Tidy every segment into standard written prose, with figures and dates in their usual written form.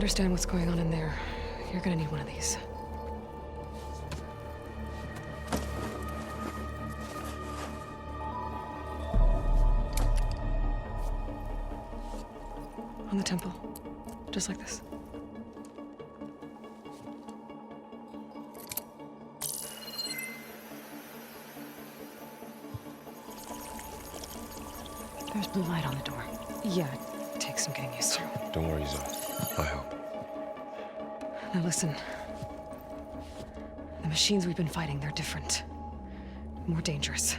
understand what's going on in there, you're gonna need one of these. On the temple. Just like this. There's blue light on the door. Yeah, it takes some getting used to. Don't worry, Zoe. I'll help. Now listen. The machines we've been fighting, they're different. More dangerous.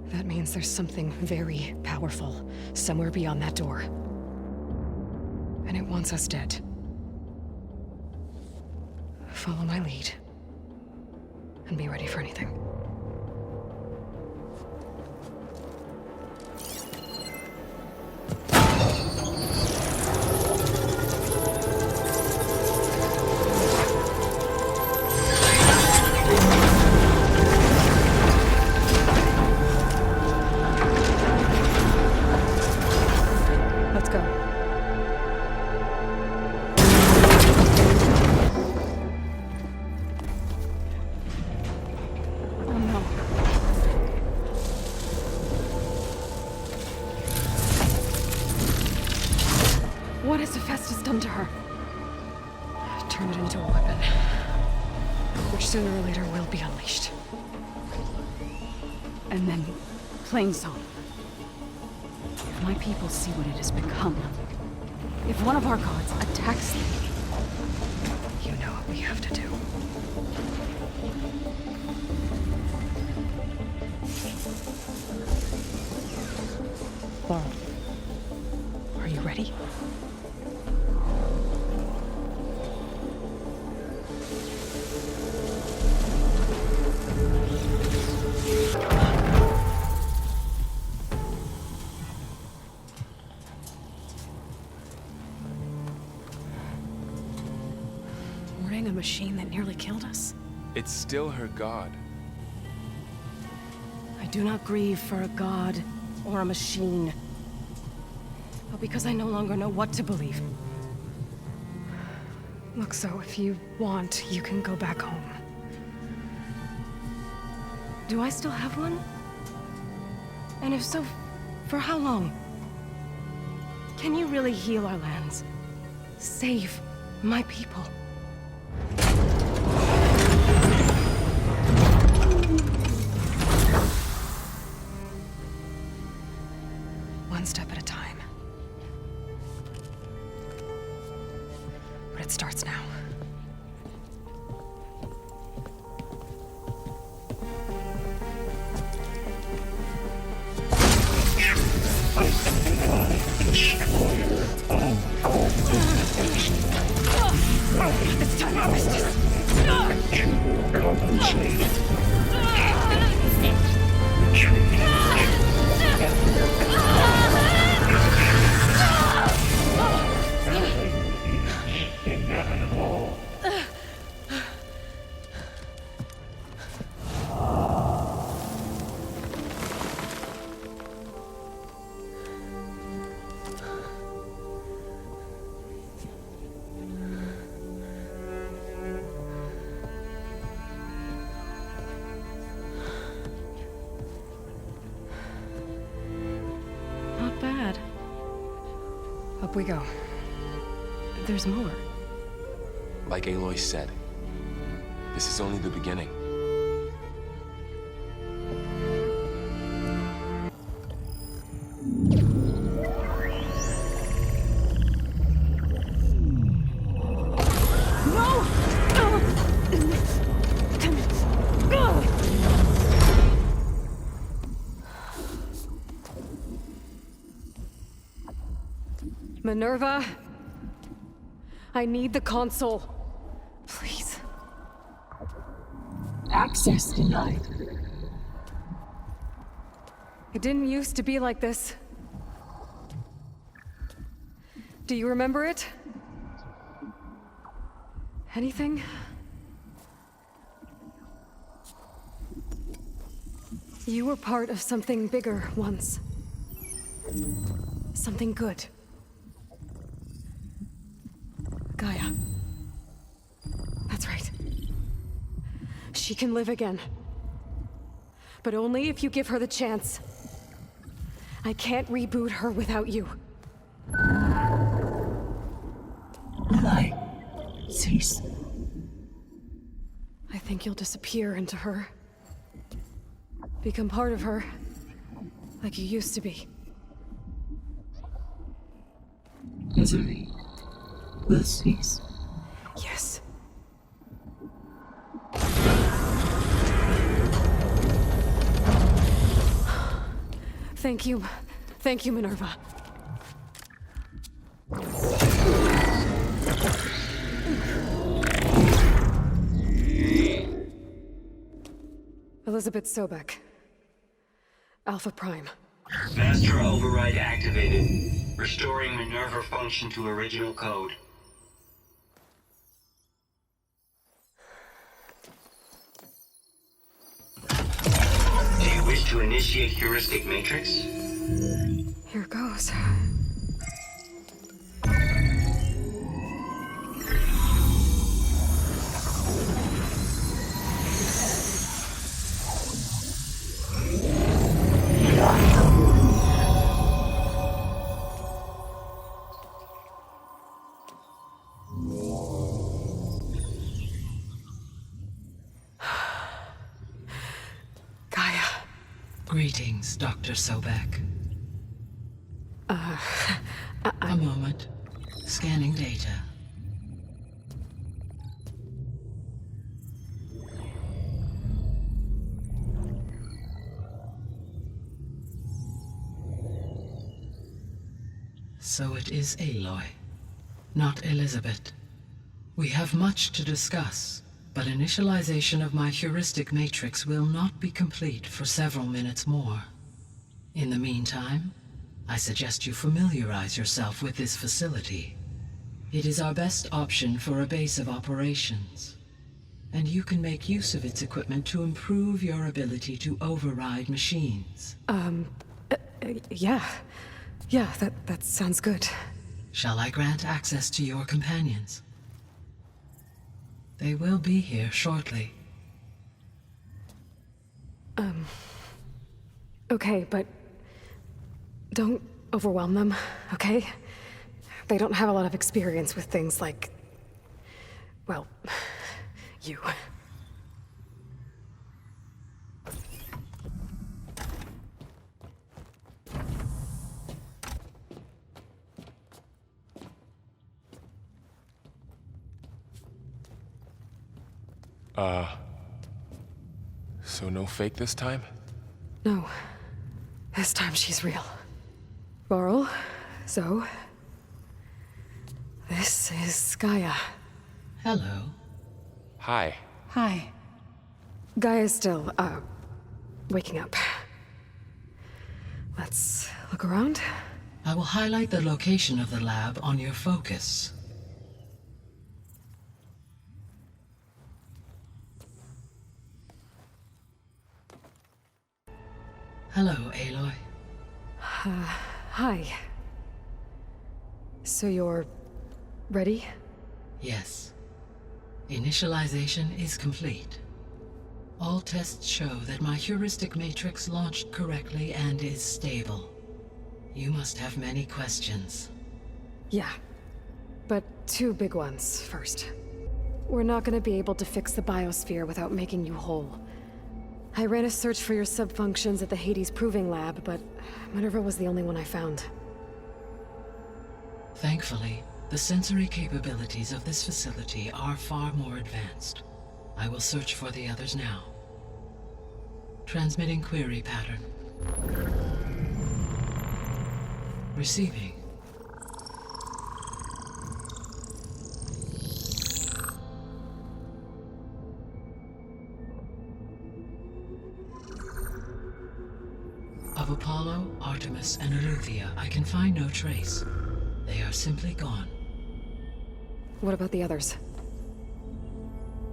That means there's something very powerful somewhere beyond that door. And it wants us dead. Follow my lead. And be ready for anything. Let's go. Oh no. What has Hephaestus done to her? Turn it into a weapon, which sooner or later will be unleashed. And then, plain song. If my people see what it has become, if one of our gods attacks them, You know what we have to do. Laurel, are you ready? warding a machine that nearly killed us? It's still her god. I do not grieve for a god or a machine, but because I no longer know what to believe. Look, so if you want, you can go back home. Do I still have one? And if so, for how long? Can you really heal our lands? Save my people? One step at a time. But it starts now. It's time, Hephaestus! Not bad. Up we go. There's more. Like Aloy said, this is only the beginning. Minerva, I need the console. Please. Access denied. It didn't used to be like this. Do you remember it? Anything? You were part of something bigger once. Something good. She can live again. But only if you give her the chance. I can't reboot her without you. Aloy, cease. I think you'll disappear into her. Become part of her. Like you used to be. Misery will cease. Yes. Thank you. Thank you, Minerva. Elizabeth Sobek. Alpha Prime. Master override activated. Restoring Minerva function to original code. Do you wish to initiate heuristic matrix? Here goes. Gaia. Greetings, Dr. Sobek. A moment. Scanning data. So it is Aloy, not Elizabeth. We have much to discuss, but initialization of my heuristic matrix will not be complete for several minutes more. In the meantime, I suggest you familiarize yourself with this facility. It is our best option for a base of operations, and you can make use of its equipment to improve your ability to override machines. Yeah. Yeah, that sounds good. Shall I grant access to your companions? They will be here shortly. Okay, but don't overwhelm them, okay? They don't have a lot of experience with things like, well, you. So no fake this time? No. This time she's real. Varl, Zoe. This is Gaia. Hello. Hi. Hi. Gaia's still, waking up. Let's look around. I will highlight the location of the lab on your focus. Hello, Aloy. Hi. So you're ready? Yes. Initialization is complete. All tests show that my heuristic matrix launched correctly and is stable. You must have many questions. Yeah. But two big ones first. We're not gonna be able to fix the biosphere without making you whole. I ran a search for your subfunctions at the Hades Proving Lab, but Minerva was the only one I found. Thankfully, the sensory capabilities of this facility are far more advanced. I will search for the others now. Transmitting query pattern. Receiving. Of Apollo, Artemis, and Eleuthia, I can find no trace. They are simply gone. What about the others?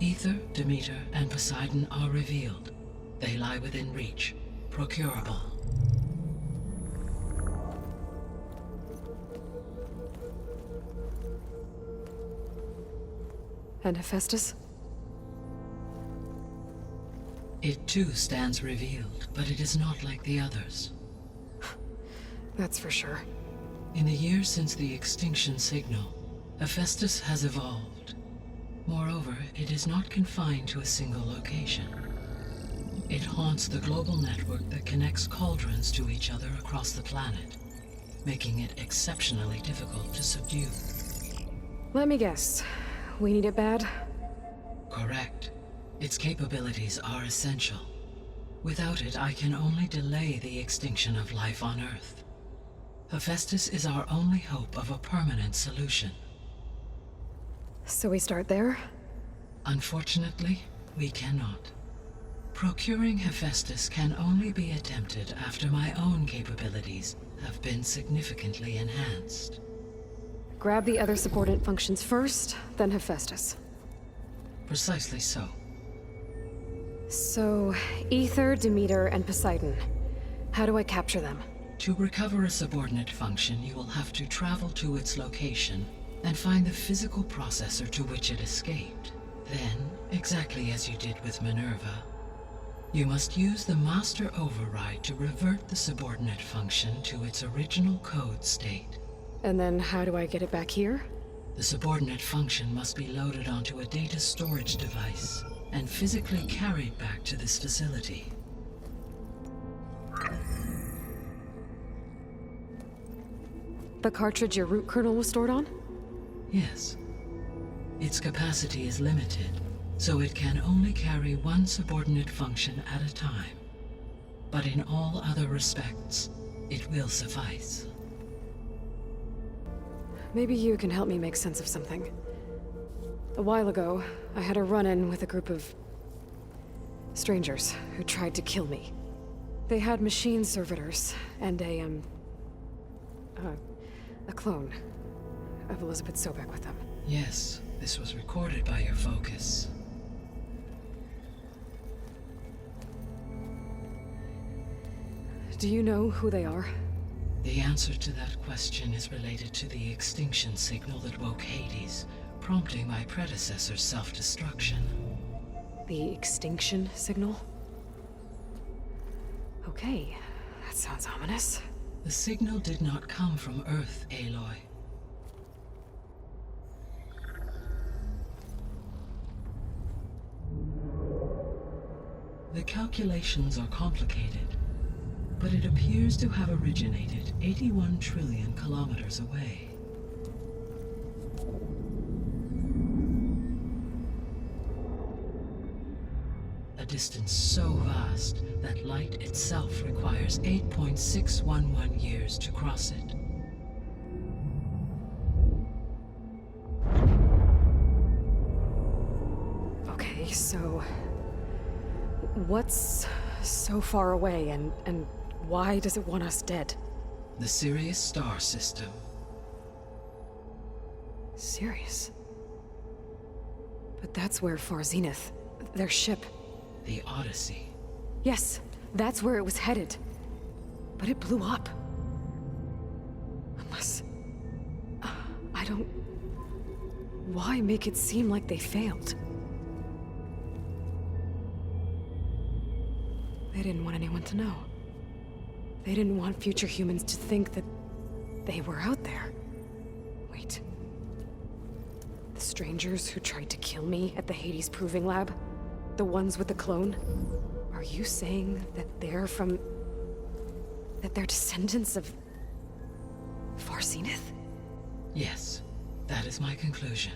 Ether, Demeter, and Poseidon are revealed. They lie within reach, procurable. And Hephaestus? It too stands revealed, but it is not like the others. That's for sure. In the years since the extinction signal, Hephaestus has evolved. Moreover, it is not confined to a single location. It haunts the global network that connects cauldrons to each other across the planet, making it exceptionally difficult to subdue. Let me guess. We need it bad? Correct. Its capabilities are essential. Without it, I can only delay the extinction of life on Earth. Hephaestus is our only hope of a permanent solution. So we start there? Unfortunately, we cannot. Procuring Hephaestus can only be attempted after my own capabilities have been significantly enhanced. Grab the other subordinate functions first, then Hephaestus. Precisely so. So, Aether, Demeter, and Poseidon. How do I capture them? To recover a subordinate function, you will have to travel to its location and find the physical processor to which it escaped. Then, exactly as you did with Minerva, you must use the Master Override to revert the subordinate function to its original code state. And then how do I get it back here? The subordinate function must be loaded onto a data storage device and physically carried back to this facility. The cartridge your root kernel was stored on? Yes. Its capacity is limited, so it can only carry one subordinate function at a time. But in all other respects, it will suffice. Maybe you can help me make sense of something. A while ago, I had a run-in with a group of strangers who tried to kill me. They had machine servitors and a clone of Elizabeth Sobek with them. Yes, this was recorded by your focus. Do you know who they are? The answer to that question is related to the extinction signal that woke Hades, prompting my predecessor's self-destruction. The extinction signal? Okay, that sounds ominous. The signal did not come from Earth, Aloy. The calculations are complicated, but it appears to have originated 81 trillion kilometers away. A distance so vast that light itself requires 8.611 years to cross it. Okay, so what's so far away and why does it want us dead? The Sirius star system. Sirius? But that's where Far Zenith, their ship. The Odyssey. Yes, that's where it was headed. But it blew up. Unless... I don't... Why make it seem like they failed? They didn't want anyone to know. They didn't want future humans to think that they were out there. Wait. The strangers who tried to kill me at the Hades Proving Lab? The ones with the clone? Are you saying that they're from... that they're descendants of... Far Zenith? Yes, that is my conclusion.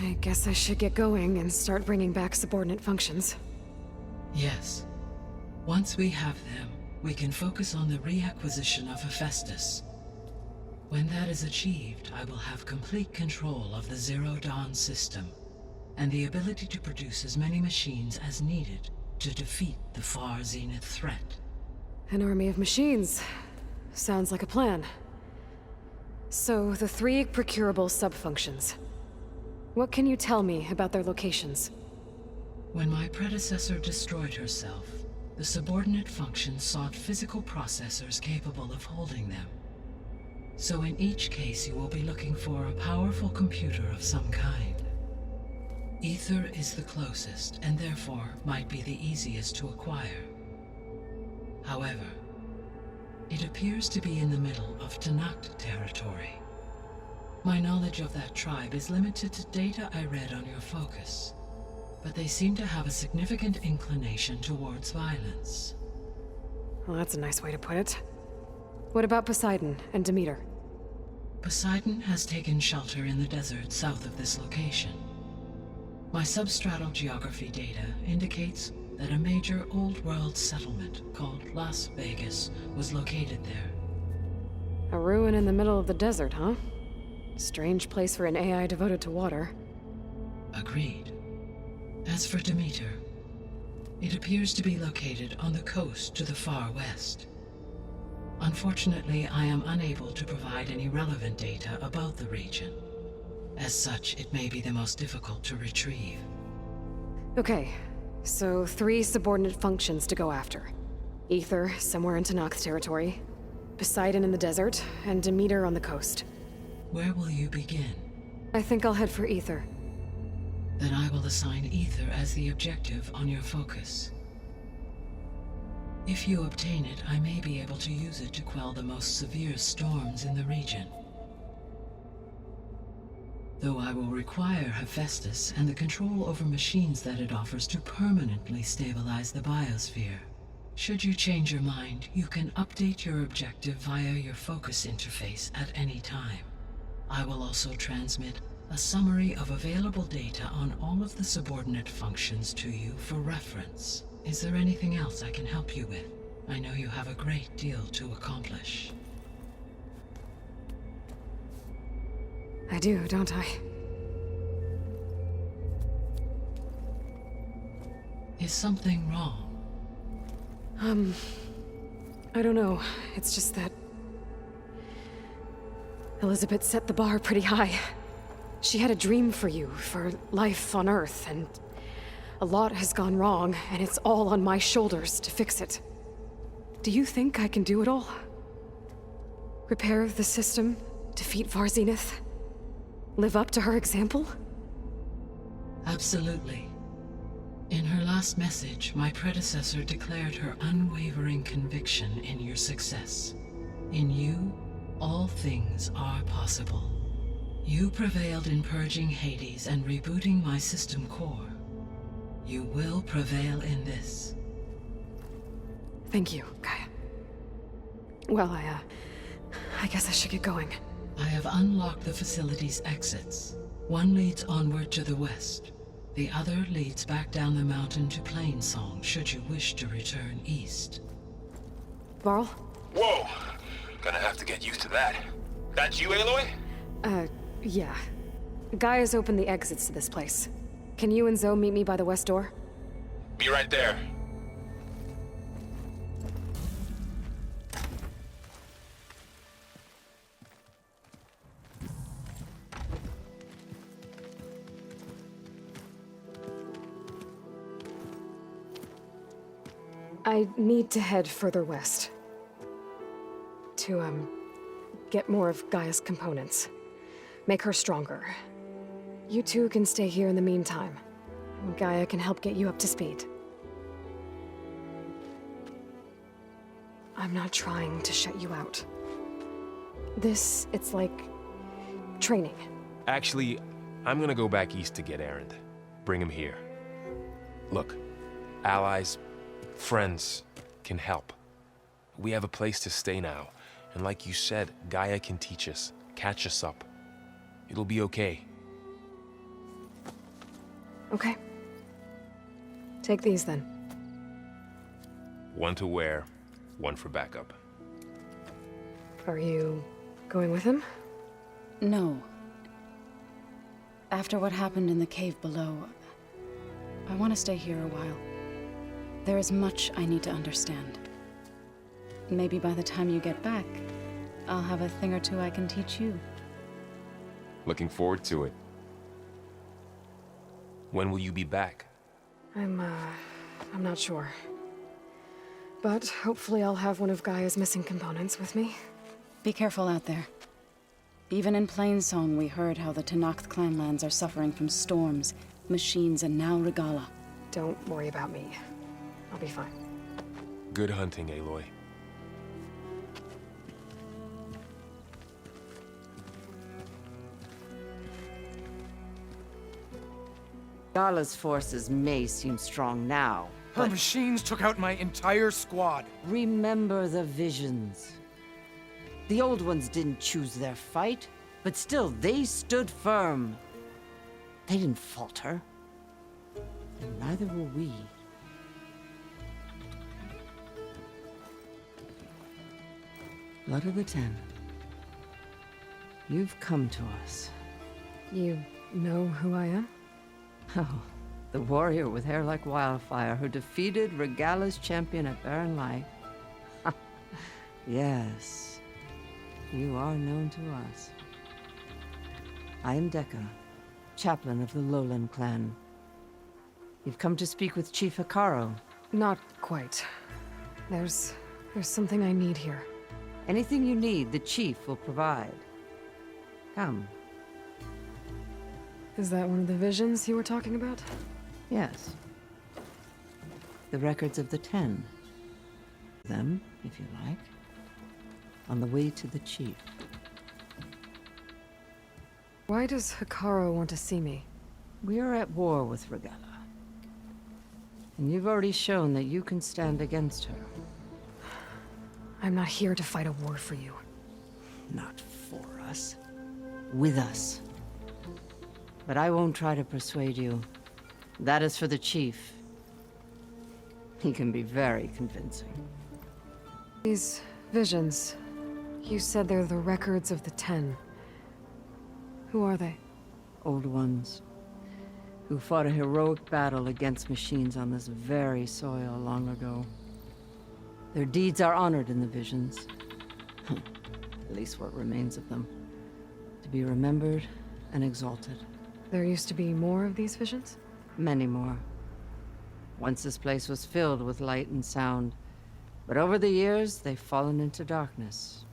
I guess I should get going and start bringing back subordinate functions. Yes. Once we have them, we can focus on the reacquisition of Hephaestus. When that is achieved, I will have complete control of the Zero Dawn system, and the ability to produce as many machines as needed to defeat the Far Zenith threat. An army of machines. Sounds like a plan. So, the 3 procurable sub-functions. What can you tell me about their locations? When my predecessor destroyed herself, the subordinate functions sought physical processors capable of holding them. So in each case you will be looking for a powerful computer of some kind. Ether is the closest, and therefore might be the easiest to acquire. However, it appears to be in the middle of Tenakth territory. My knowledge of that tribe is limited to data I read on your focus, but they seem to have a significant inclination towards violence. Well, that's a nice way to put it. What about Poseidon and Demeter? Poseidon has taken shelter in the desert south of this location. My substratal geography data indicates that a major old-world settlement called Las Vegas was located there. A ruin in the middle of the desert, huh? Strange place for an AI devoted to water. Agreed. As for Demeter, it appears to be located on the coast to the far west. Unfortunately, I am unable to provide any relevant data about the region. As such, it may be the most difficult to retrieve. Okay, so 3 subordinate functions to go after. Ether, somewhere in Tenakth territory. Poseidon in the desert, and Demeter on the coast. Where will you begin? I think I'll head for Ether. Then I will assign Ether as the objective on your focus. If you obtain it, I may be able to use it to quell the most severe storms in the region. Though I will require Hephaestus and the control over machines that it offers to permanently stabilize the biosphere. Should you change your mind, you can update your objective via your focus interface at any time. I will also transmit a summary of available data on all of the subordinate functions to you for reference. Is there anything else I can help you with? I know you have a great deal to accomplish. I do, don't I? Is something wrong? I don't know. It's just that Elizabeth set the bar pretty high. She had a dream for you, for life on Earth, and a lot has gone wrong, and it's all on my shoulders to fix it. Do you think I can do it all? Repair the system, defeat Varzenith, live up to her example? Absolutely. In her last message, my predecessor declared her unwavering conviction in your success. In you, all things are possible. You prevailed in purging Hades and rebooting my system core. You will prevail in this. Thank you, Gaia. Well, I guess I should get going. I have unlocked the facility's exits. One leads onward to the west. The other leads back down the mountain to Plainsong, should you wish to return east. Varl? Whoa! Gonna have to get used to that. That's you, Aloy? Yeah. Gaia's opened the exits to this place. Can you and Zoe meet me by the west door? Be right there. I need to head further west. To, get more of Gaia's components. Make her stronger. You two can stay here in the meantime. Gaia can help get you up to speed. I'm not trying to shut you out. It's like training. Actually, I'm gonna go back east to get Erend. Bring him here. Look, allies, friends can help. We have a place to stay now, and like you said, Gaia can teach us, catch us up. It'll be okay. Okay. Take these then. One to wear, one for backup. Are you going with him? No. After what happened in the cave below, I want to stay here a while. There is much I need to understand. Maybe by the time you get back, I'll have a thing or two I can teach you. Looking forward to it. When will you be back? I'm not sure. But hopefully I'll have one of Gaia's missing components with me. Be careful out there. Even in Plainsong, we heard how the Tenakth clanlands are suffering from storms, machines, and now Regalla. Don't worry about me. I'll be fine. Good hunting, Aloy. Regalla's forces may seem strong now, Her but machines took out my entire squad. remember the visions. The old ones didn't choose their fight, but still, they stood firm. They didn't falter. And neither will we. Blood of the Ten. You've come to us. You know who I am? Oh, the warrior with hair like wildfire who defeated Regalla's champion at Barren Light. Yes, you are known to us. I am Dekka, chaplain of the Lowland clan. You've come to speak with Chief Hekarro. Not quite. There's something I need here. Anything you need, the chief will provide. Come. Is that one of the visions you were talking about? Yes. The records of the Ten. Them, if you like. On the way to the chief. Why does Hekarro want to see me? We are at war with Regalla. And you've already shown that you can stand against her. I'm not here to fight a war for you. Not for us. With us. But I won't try to persuade you. That is for the chief. He can be very convincing. These visions, you said they're the records of the Ten. Who are they? Old ones. Who fought a heroic battle against machines on this very soil long ago. Their deeds are honored in the visions. At least what remains of them. To be remembered and exalted. There used to be more of these visions? Many more. Once this place was filled with light and sound. But over the years, they've fallen into darkness.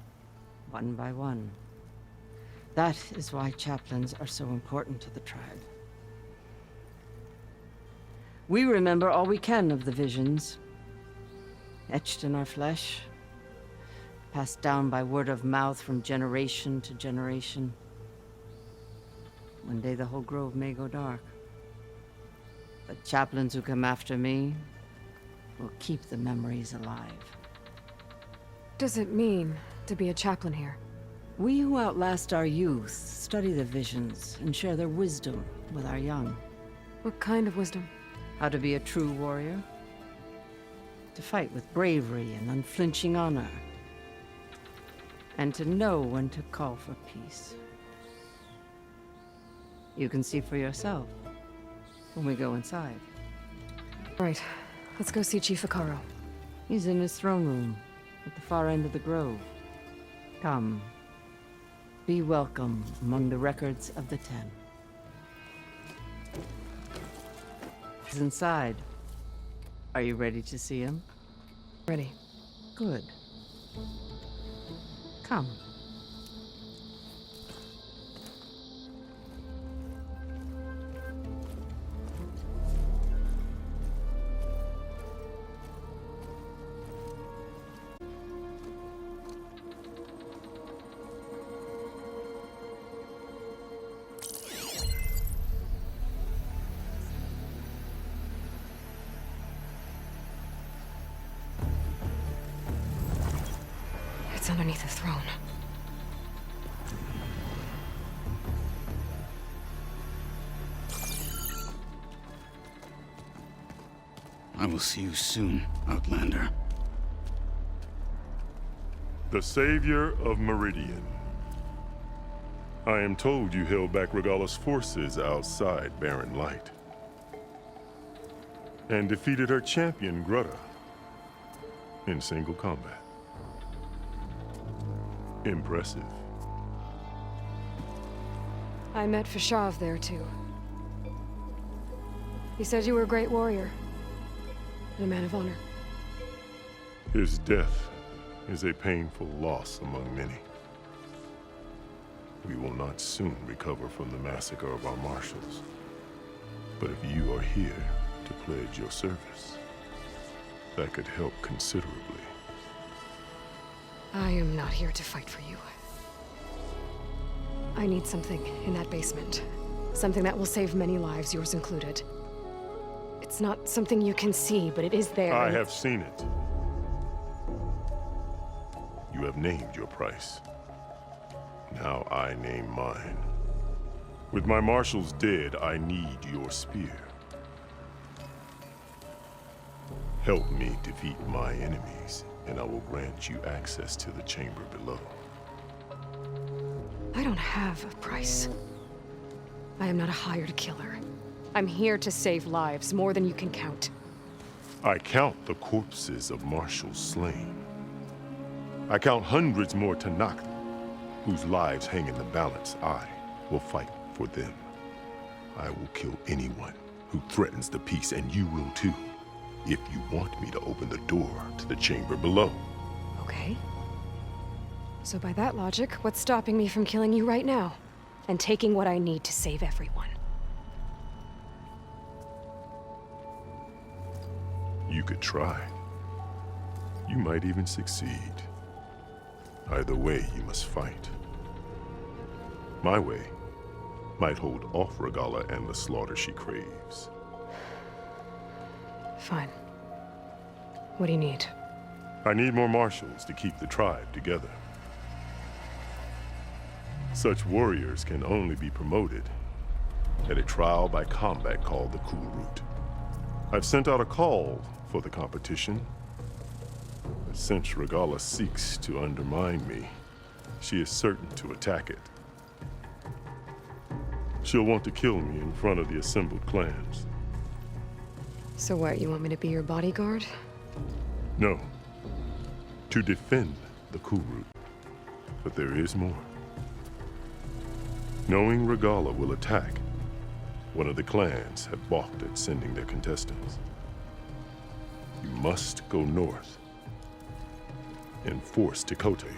One by one. That is why chaplains are so important to the tribe. We remember all we can of the visions. Etched in our flesh. Passed down by word of mouth from generation to generation. One day the whole grove may go dark. But chaplains who come after me will keep the memories alive. What does it mean to be a chaplain here? We who outlast our youth study the visions and share their wisdom with our young. What kind of wisdom? How to be a true warrior. To fight with bravery and unflinching honor. And to know when to call for peace. You can see for yourself when we go inside. Right. Let's go see Chief Hekarro. He's in his throne room at the far end of the grove. Come. Be welcome among the records of the Ten. He's inside. Are you ready to see him? Ready. Good. Come. It's underneath the throne. I will see you soon, Outlander. The Savior of Meridian. I am told you held back Regalla's forces outside Barren Light. And defeated her champion, Grudda, in single combat. Impressive. I met Fashav there, too. He said you were a great warrior. And a man of honor. His death is a painful loss among many. we will not soon recover from the massacre of our marshals. But if you are here to pledge your service, that could help considerably. I am not here to fight for you. I need something in that basement. Something that will save many lives, yours included. It's not something you can see, but it is there. I have seen it. You have named your price. Now I name mine. With my marshals dead, I need your spear. Help me defeat my enemies, and I will grant you access to the chamber below. I don't have a price. I am not a hired killer. I'm here to save lives, more than you can count. I count the corpses of marshals slain. I count hundreds more Tenakth, whose lives hang in the balance. I will fight for them. I will kill anyone who threatens the peace, and you will too, if you want me to open the door to the chamber below. Okay. So by that logic, what's stopping me from killing you right now? And taking what I need to save everyone? You could try. You might even succeed. Either way, you must fight. My way might hold off Regalla and the slaughter she craves. Fine. What do you need? I need more marshals to keep the tribe together. Such warriors can only be promoted at a trial by combat called the Kulrut. I've sent out a call for the competition. But since Regalla seeks to undermine me, she is certain to attack it. She'll want to kill me in front of the assembled clans. So what, you want me to be your bodyguard? No. To defend the Kulrut. But there is more. Knowing Regalla will attack, one of the clans have balked at sending their contestants. You must go north and force Tekotteh,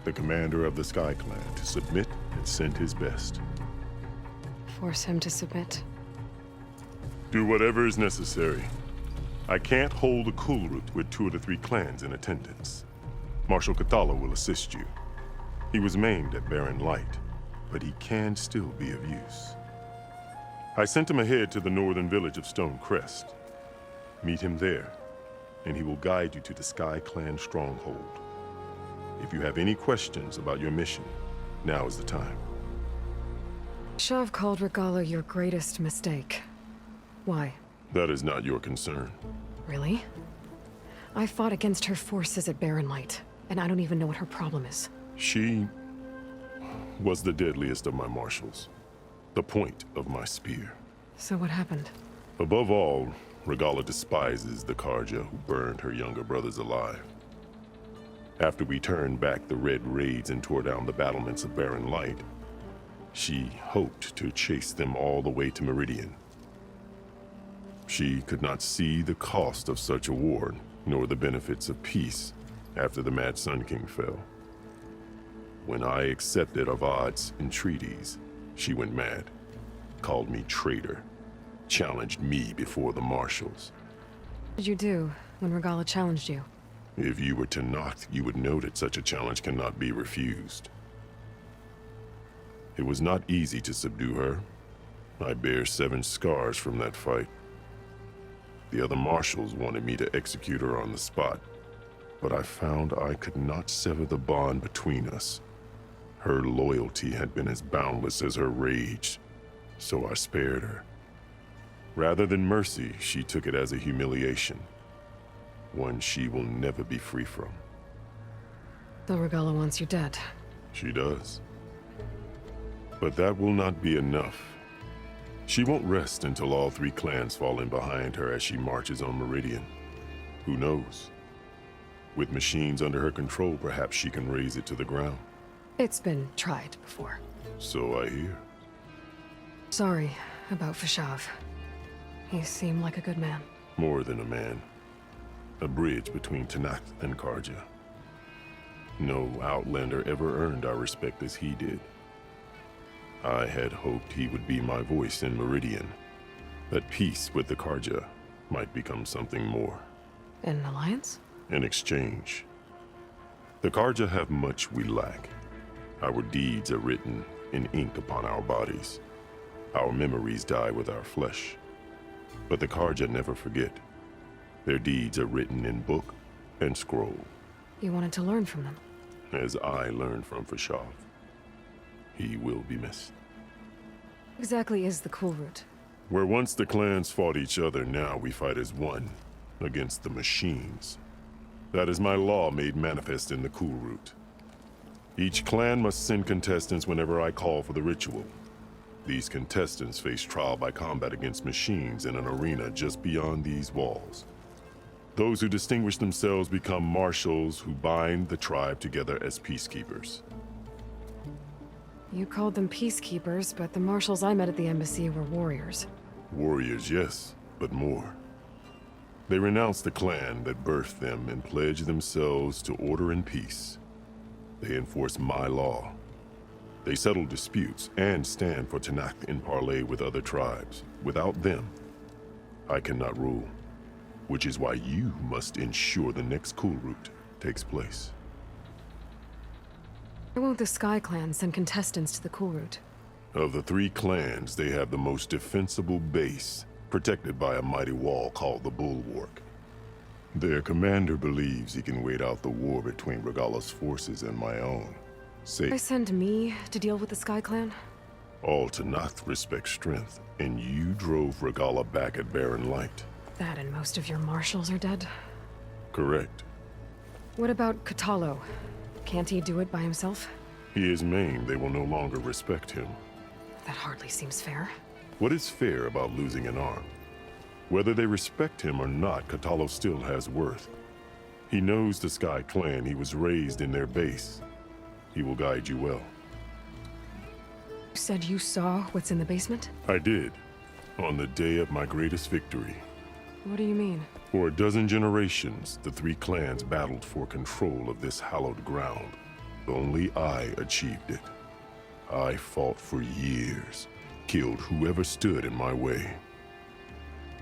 the commander of the Sky Clan, to submit and send his best. Force him to submit? Do whatever is necessary. I can't hold the Kulrut with 2 of the 3 clans in attendance. Marshal Kathala will assist you. He was maimed at Barren Light, but he can still be of use. I sent him ahead to the northern village of Stone Crest. Meet him there, and he will guide you to the Sky Clan stronghold. If you have any questions about your mission, now is the time. Shav called Regalla your greatest mistake. Why? That is not your concern. Really? I fought against her forces at Barren Light, and I don't even know what her problem is. She was the deadliest of my marshals. The point of my spear. So what happened? Above all, Regalla despises the Carja who burned her younger brothers alive. After we turned back the Red Raids and tore down the battlements of Barren Light, she hoped to chase them all the way to Meridian. She could not see the cost of such a war, nor the benefits of peace after the Mad Sun King fell. When I accepted Avad's entreaties, she went mad, called me traitor, challenged me before the marshals. What did you do when Regalla challenged you? If you were Tenakth, you would know that such a challenge cannot be refused. It was not easy to subdue her. I bear 7 scars from that fight. The other marshals wanted me to execute her on the spot, but I found I could not sever the bond between us. Her loyalty had been as boundless as her rage, so I spared her. Rather than mercy, she took it as a humiliation, one she will never be free from. So Regalla wants you dead. She does. But that will not be enough. She won't rest until all 3 clans fall in behind her as she marches on Meridian. Who knows? With machines under her control, perhaps she can raze it to the ground. It's been tried before. So I hear. Sorry about Fashav. He seemed like a good man. More than a man. A bridge between Tenakth and Carja. No Outlander ever earned our respect as he did. I had hoped he would be my voice in Meridian, that peace with the Carja might become something more. An alliance? In exchange. The Carja have much we lack. Our deeds are written in ink upon our bodies. Our memories die with our flesh. But the Carja never forget. Their deeds are written in book and scroll. You wanted to learn from them. As I learned from Fashav. He will be missed. Exactly is the Cool Route. Where once the clans fought each other, now we fight as one, against the machines. That is my law made manifest in the Cool Route. Each clan must send contestants whenever I call for the ritual. These contestants face trial by combat against machines in an arena just beyond these walls. Those who distinguish themselves become marshals who bind the tribe together as peacekeepers. You called them peacekeepers, but the marshals I met at the embassy were warriors. Warriors, yes, but more. They renounce the clan that birthed them and pledge themselves to order and peace. They enforce my law. They settle disputes and stand for Tenakth in parley with other tribes. Without them, I cannot rule. Which is why you must ensure the next Cool Route takes place. Why won't the Sky Clan send contestants to the Cool Route? Of the 3 clans, they have the most defensible base, protected by a mighty wall called the Bulwark. Their commander believes he can wait out the war between Regalla's forces and my own. Why send me to deal with the Sky Clan? All Tenakth respect strength, and you drove Regalla back at Barren Light. That and most of your marshals are dead? Correct. What about Kotallo? Can't he do it by himself? He is maimed, they will no longer respect him. That hardly seems fair. What is fair about losing an arm? Whether they respect him or not, Kotallo still has worth. He knows the Sky Clan, he was raised in their base. He will guide you well. You said you saw what's in the basement? I did, on the day of my greatest victory. What do you mean? For a dozen generations, the 3 clans battled for control of this hallowed ground. Only I achieved it. I fought for years, killed whoever stood in my way.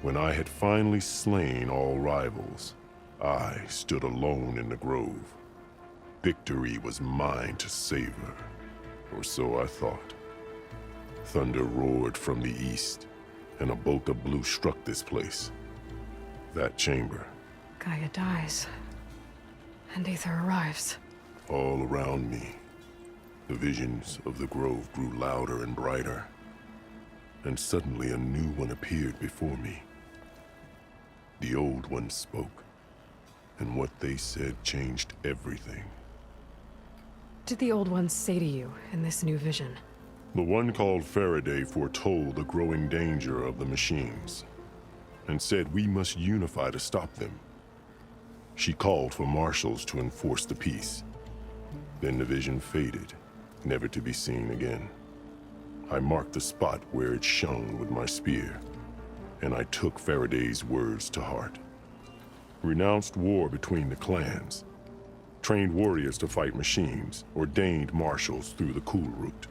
When I had finally slain all rivals, I stood alone in the grove. Victory was mine to savor, or so I thought. Thunder roared from the east, and a bolt of blue struck this place. That chamber. Gaia dies. And Aether arrives. All around me, the visions of the grove grew louder and brighter. And suddenly a new one appeared before me. The old one spoke, and what they said changed everything. What did the old ones say to you in this new vision? The one called Faraday foretold the growing danger of the machines, and said we must unify to stop them. She called for marshals to enforce the peace. Then the vision faded, never to be seen again. I marked the spot where it shone with my spear, and I took Faraday's words to heart. Renounced war between the clans, trained warriors to fight machines, ordained marshals through the Cool Route.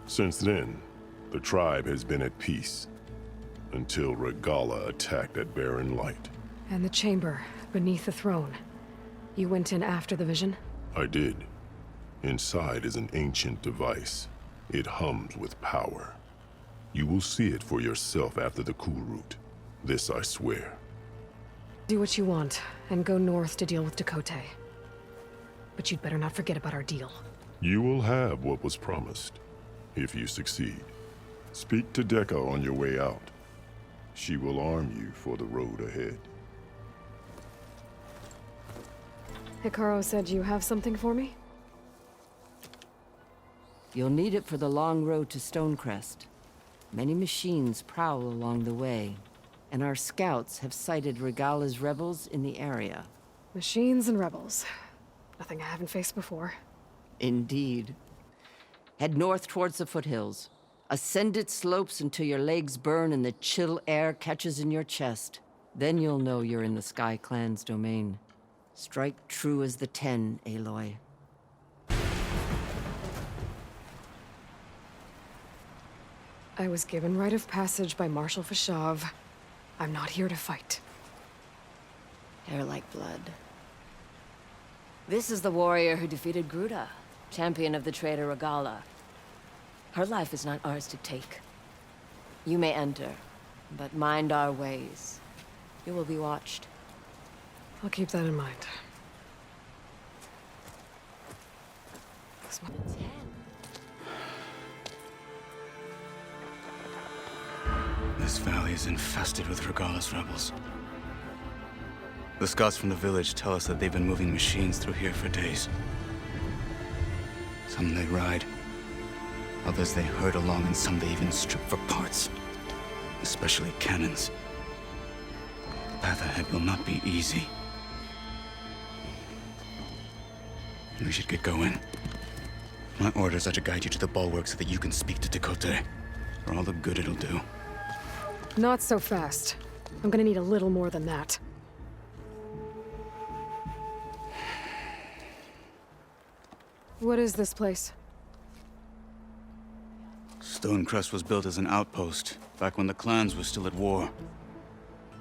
Since then, the tribe has been at peace, until Regalla attacked at Barren Light. And the chamber, beneath the throne. You went in after the vision? I did. Inside is an ancient device. It hums with power. You will see it for yourself after the Cool Route. This I swear. Do what you want, and go north to deal with Dakotay. But you'd better not forget about our deal. You will have what was promised, if you succeed. Speak to Dekka on your way out. She will arm you for the road ahead. Hikaru said you have something for me? You'll need it for the long road to Stonecrest. Many machines prowl along the way, and our scouts have sighted Regalla's rebels in the area. Machines and rebels. Nothing I haven't faced before. Indeed. Head north towards the foothills. Ascend its slopes until your legs burn and the chill air catches in your chest. Then you'll know you're in the Sky Clan's domain. Strike true as the 10, Aloy. I was given rite of passage by Marshal Fashov. I'm not here to fight. Hair like blood. This is the warrior who defeated Gruta, champion of the traitor Regala. Her life is not ours to take. You may enter, but mind our ways. You will be watched. I'll keep that in mind. This valley is infested with Regala's rebels. The scouts from the village tell us that they've been moving machines through here for days. Some they ride, others they herd along, and some they even strip for parts. Especially cannons. The path ahead will not be easy. We should get going. My orders are to guide you to the bulwark so that you can speak to Tekote. For all the good it'll do. Not so fast. I'm gonna need a little more than that. What is this place? Stonecrest was built as an outpost, back when the clans were still at war.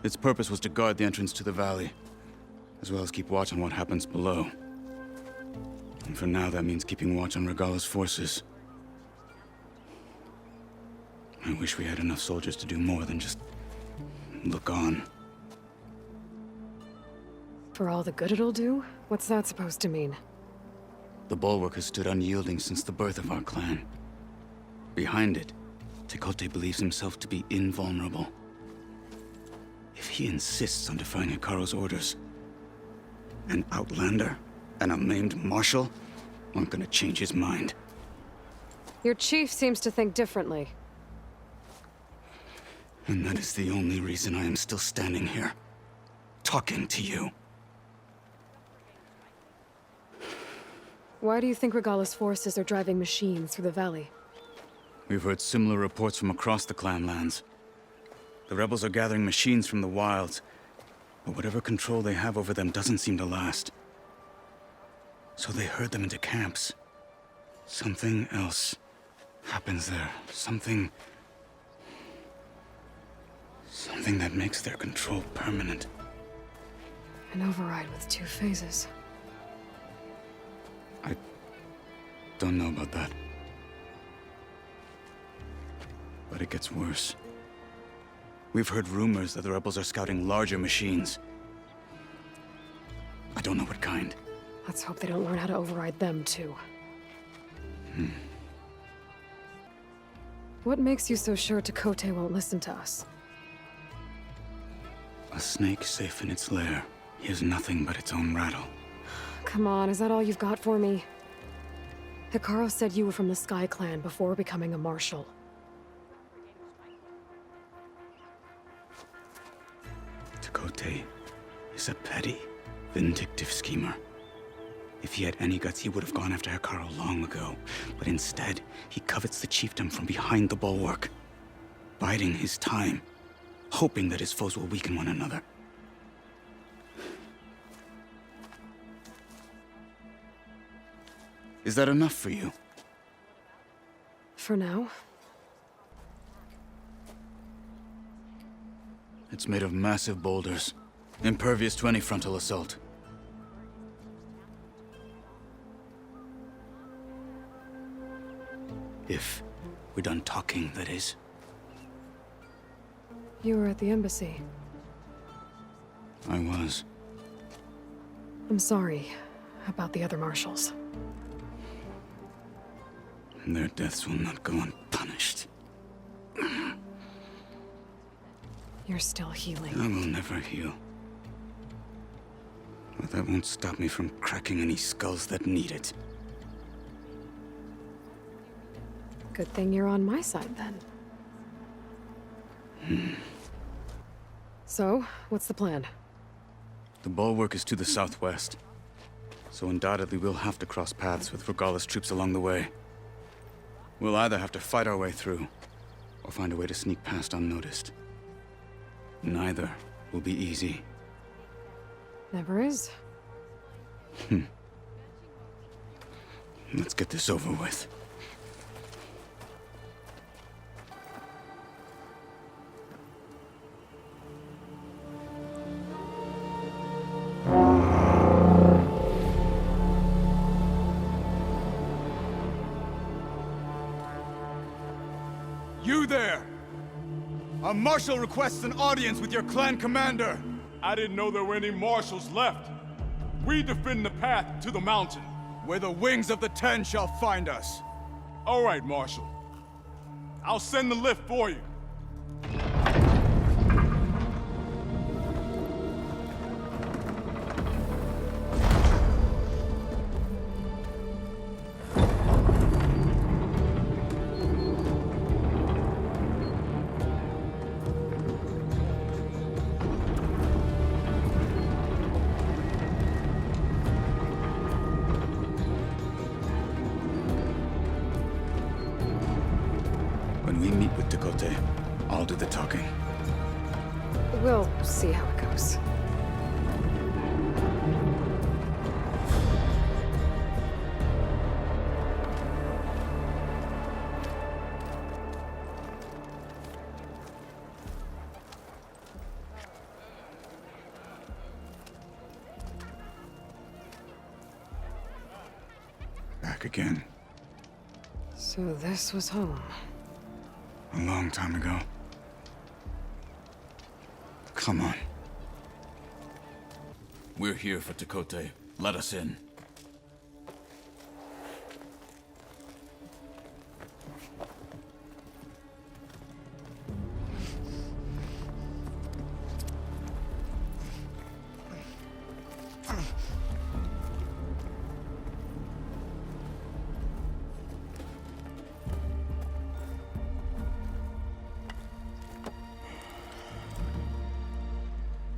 Its purpose was to guard the entrance to the valley, as well as keep watch on what happens below. And for now, that means keeping watch on Regala's forces. I wish we had enough soldiers to do more than just look on. For all the good it'll do? What's that supposed to mean? The bulwark has stood unyielding since the birth of our clan. Behind it, Tekote believes himself to be invulnerable. If he insists on defying Hikaru's orders, an outlander and a maimed marshal aren't gonna change his mind. Your chief seems to think differently. And that is the only reason I am still standing here, talking to you. Why do you think Regala's forces are driving machines through the valley? We've heard similar reports from across the clan lands. The rebels are gathering machines from the wilds, but whatever control they have over them doesn't seem to last. So they herd them into camps. Something else happens there. Something that makes their control permanent. An override with 2 phases. I don't know about that. But it gets worse. We've heard rumors that the rebels are scouting larger machines. I don't know what kind. Let's hope they don't learn how to override them, too. What makes you so sure Tekote won't listen to us? A snake safe in its lair hears nothing but its own rattle. Come on, is that all you've got for me? Hikaru said you were from the Sky Clan before becoming a marshal. Tekote is a petty, vindictive schemer. If he had any guts, he would have gone after Hikaru long ago. But instead, he covets the chiefdom from behind the bulwark, biding his time, hoping that his foes will weaken one another. Is that enough for you? For now. It's made of massive boulders, impervious to any frontal assault. If we're done talking, that is. You were at the embassy. I was. I'm sorry about the other marshals. Their deaths will not go unpunished. You're still healing. I will never heal. But that won't stop me from cracking any skulls that need it. Good thing you're on my side, then. So, what's the plan? The bulwark is to the southwest. So undoubtedly we'll have to cross paths with Regala's troops along the way. We'll either have to fight our way through, or find a way to sneak past unnoticed. Neither will be easy. Never is. Let's get this over with. You there! Our marshal requests an audience with your clan commander! I didn't know there were any marshals left. We defend the path to the mountain. Where the wings of the Ten shall find us. All right, Marshal. I'll send the lift for you. When we meet with Tekote, I'll do the talking. We'll see how it goes. Back again. So this was home. A long time ago. Come on. We're here for Tekote. Let us in.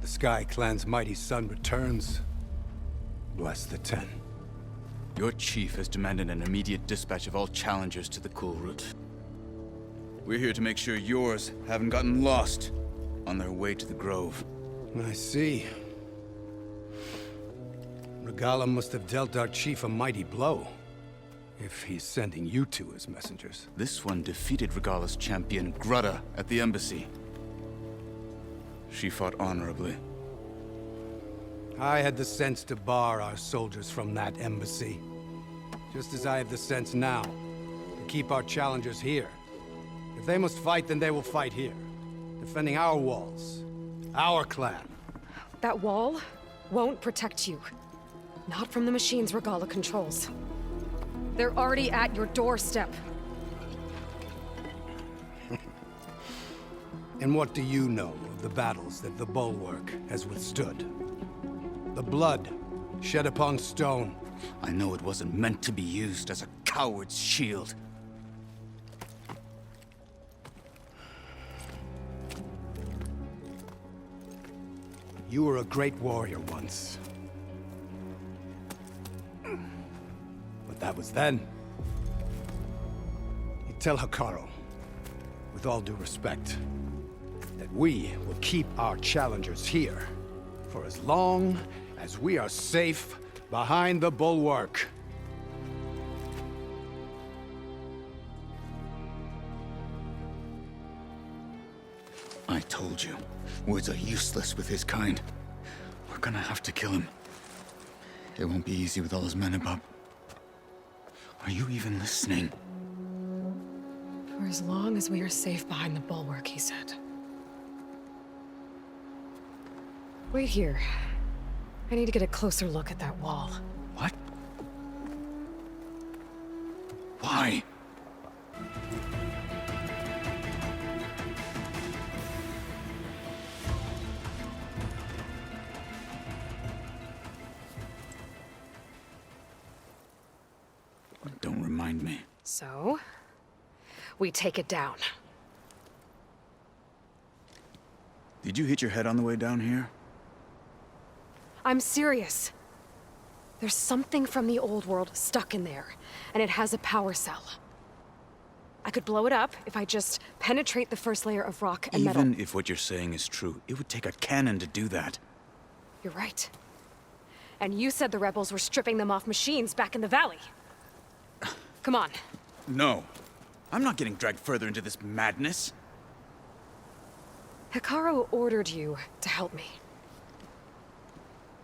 The Sky Clan's mighty son returns. Bless the Ten. Your chief has demanded an immediate dispatch of all challengers to the Cool Route. We're here to make sure yours haven't gotten lost on their way to the Grove. I see. Regala must have dealt our chief a mighty blow, if he's sending you two as messengers. This one defeated Regala's champion, Grudda, at the embassy. She fought honorably. I had the sense to bar our soldiers from that embassy. Just as I have the sense now, to keep our challengers here. If they must fight, then they will fight here. Defending our walls. Our clan. That wall won't protect you. Not from the machines Regala controls. They're already at your doorstep. And what do you know of the battles that the Bulwark has withstood? The blood shed upon stone. I know it wasn't meant to be used as a coward's shield. You were a great warrior once. But that was then. You tell Hekarro, with all due respect, that we will keep our challengers here for as long as we are safe behind the Bulwark. I told you, words are useless with his kind. We're gonna have to kill him. It won't be easy with all his men above. Are you even listening? For as long as we are safe behind the Bulwark, he said. Wait here. I need to get a closer look at that wall. What? Why? Don't remind me. So, we take it down. Did you hit your head on the way down here? I'm serious. There's something from the old world stuck in there, and it has a power cell. I could blow it up if I just penetrate the first layer of rock and metal. Even if what you're saying is true, it would take a cannon to do that. You're right. And you said the rebels were stripping them off machines back in the valley. Come on. No. I'm not getting dragged further into this madness. Hekarro ordered you to help me.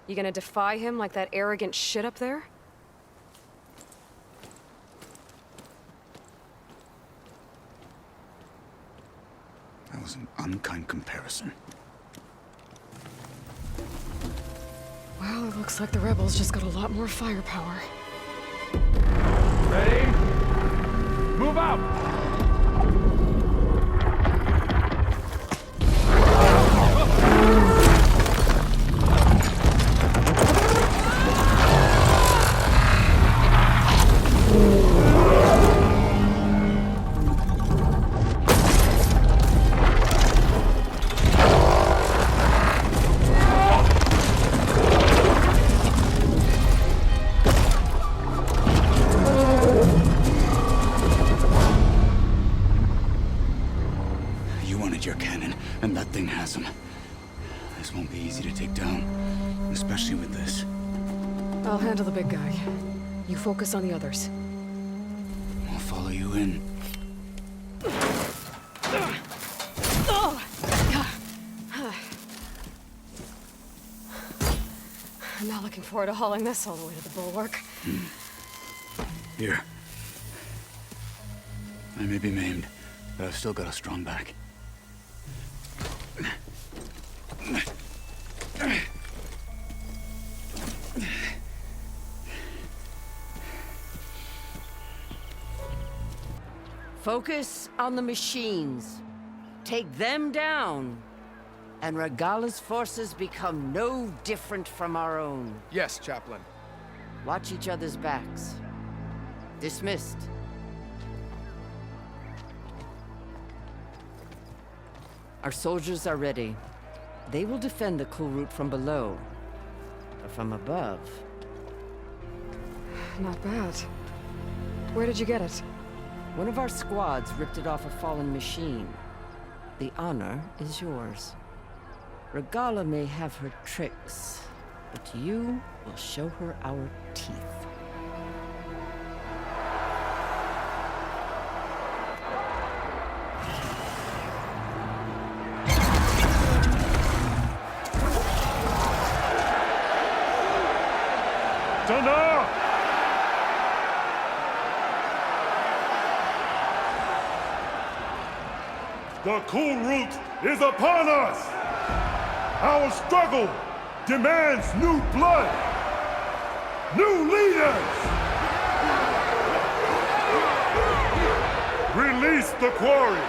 You gonna defy him like that arrogant shit up there? That was an unkind comparison. Well, it looks like the rebels just got a lot more firepower. Ready? Move out! Your cannon, and that thing has him. This won't be easy to take down, especially with this. I'll handle the big guy. You focus on the others. I'll follow you in. I'm not looking forward to hauling this all the way to the bulwark. Here. I may be maimed, but I've still got a strong back. Focus on the machines. Take them down. And Regalla's forces become no different from our own. Yes, Chaplain. Watch each other's backs. Dismissed. Our soldiers are ready. They will defend the Kulrut from below. But from above... Not bad. Where did you get it? One of our squads ripped it off a fallen machine. The honor is yours. Regalla may have her tricks, but you will show her our teeth. Stand up! The Kulrut is upon us! Our struggle demands new blood! New leaders! Release the quarry!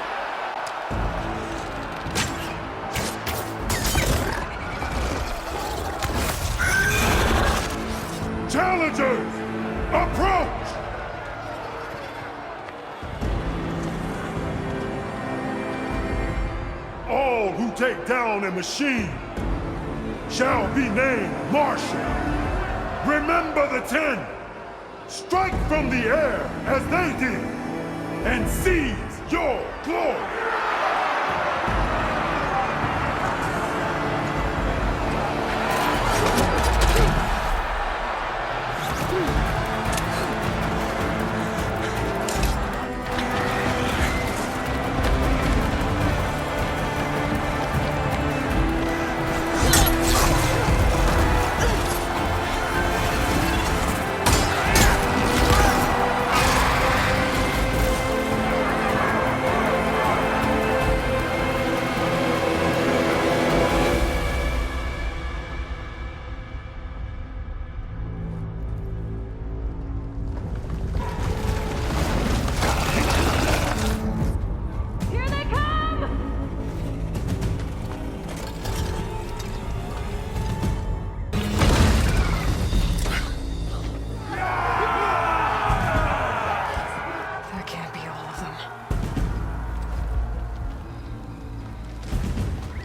Challengers, approach! All who take down a machine shall be named Marshal. Remember the 10. Strike from the air as they did, and seize your glory.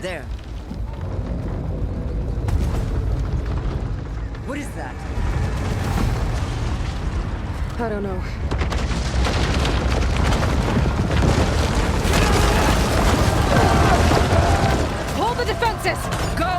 There. What is that? I don't know. Hold the defenses! Go!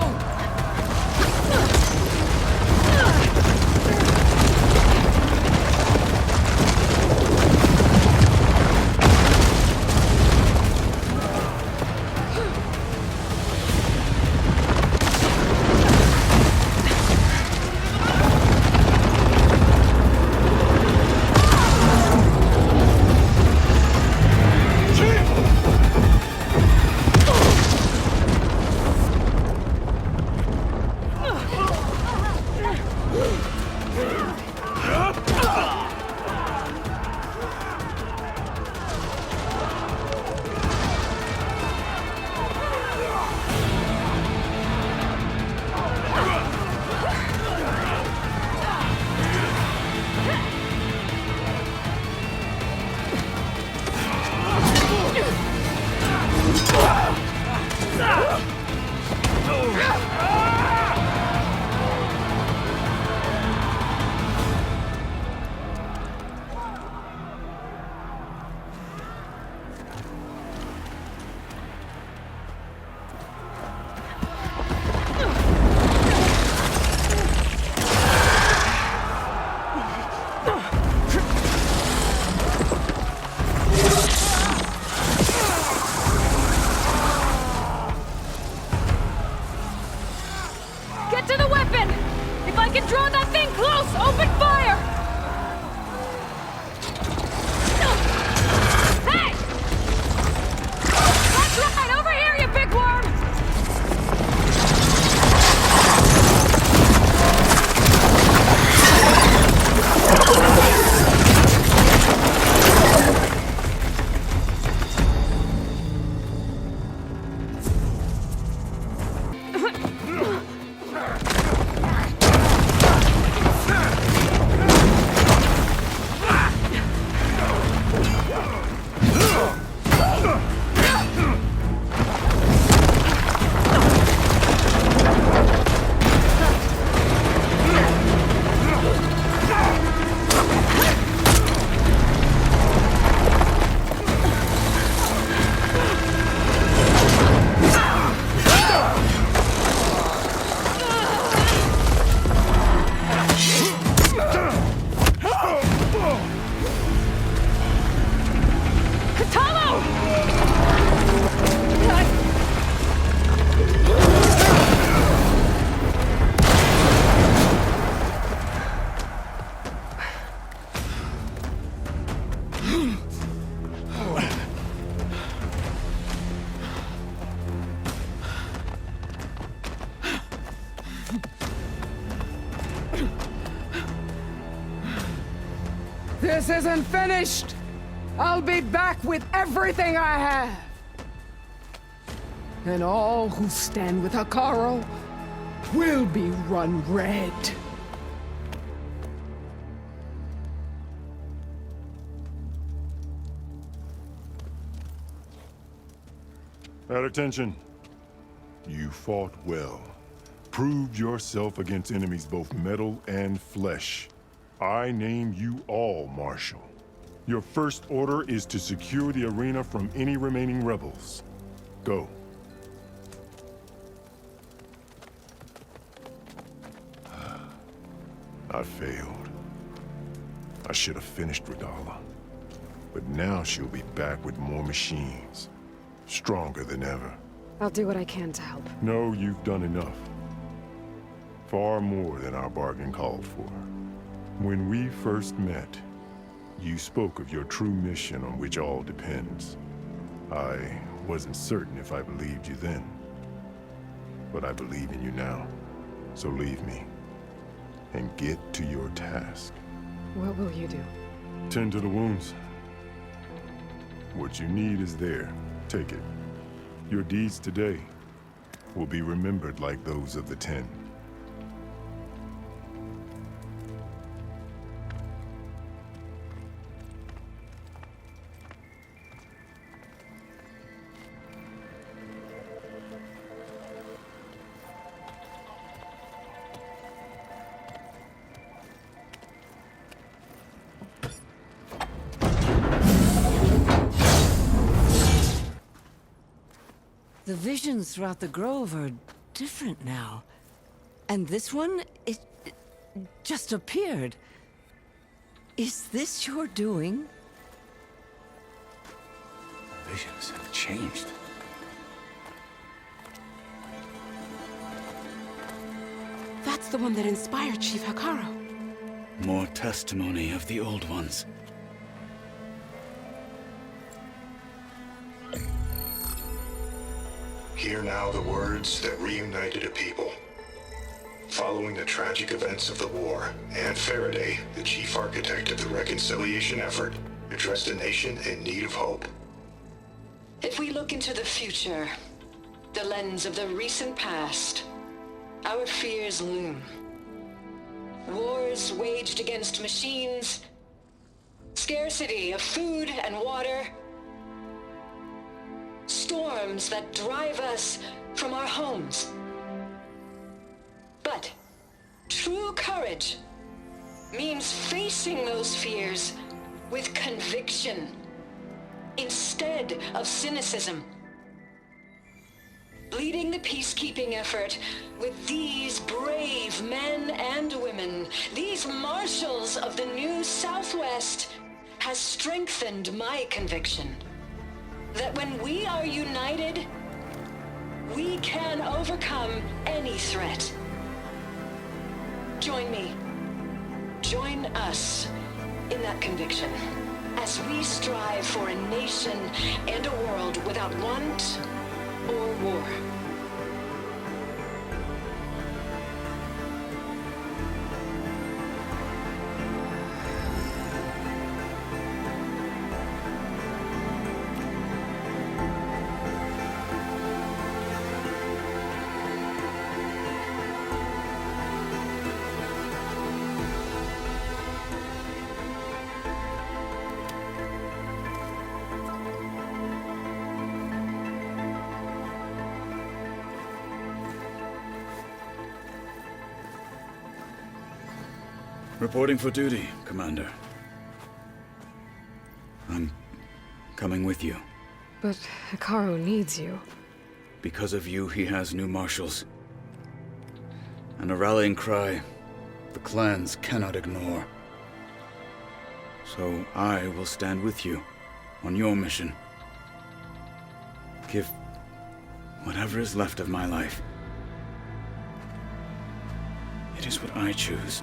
They've drawn that thing close! Open fire! Hey! That's right! Over here, you big worm! This isn't finished! I'll be back with everything I have! And all who stand with Hekarro will be run red. At attention. You fought well. Proved yourself against enemies both metal and flesh. I name you all Marshal. Your first order is to secure the arena from any remaining rebels. Go. I failed. I should have finished Regalla. But now she'll be back with more machines. Stronger than ever. I'll do what I can to help. No, you've done enough. Far more than our bargain called for. When we first met, you spoke of your true mission on which all depends. I wasn't certain if I believed you then. But I believe in you now. So leave me. And get to your task. What will you do? Tend to the wounds. What you need is there. Take it. Your deeds today will be remembered like those of the Ten. The visions throughout the grove are different now. And this one, it just appeared. Is this your doing? Visions have changed. That's the one that inspired Chief Hekarro. More testimony of the old ones. Hear now the words that reunited a people. Following the tragic events of the war, Anne Faraday, the chief architect of the reconciliation effort, addressed a nation in need of hope. If we look into the future, the lens of the recent past, our fears loom. Wars waged against machines, scarcity of food and water, storms that drive us from our homes. But true courage means facing those fears with conviction instead of cynicism. Leading the peacekeeping effort with these brave men and women, these marshals of the new Southwest, has strengthened my conviction that when we are united, we can overcome any threat. join me. Join us in that conviction as we strive for a nation and a world without want or war. Reporting for duty, Commander. I'm coming with you. But Hikaru needs you. Because of you, he has new marshals. And a rallying cry the clans cannot ignore. So I will stand with you on your mission. Give whatever is left of my life. It is what I choose.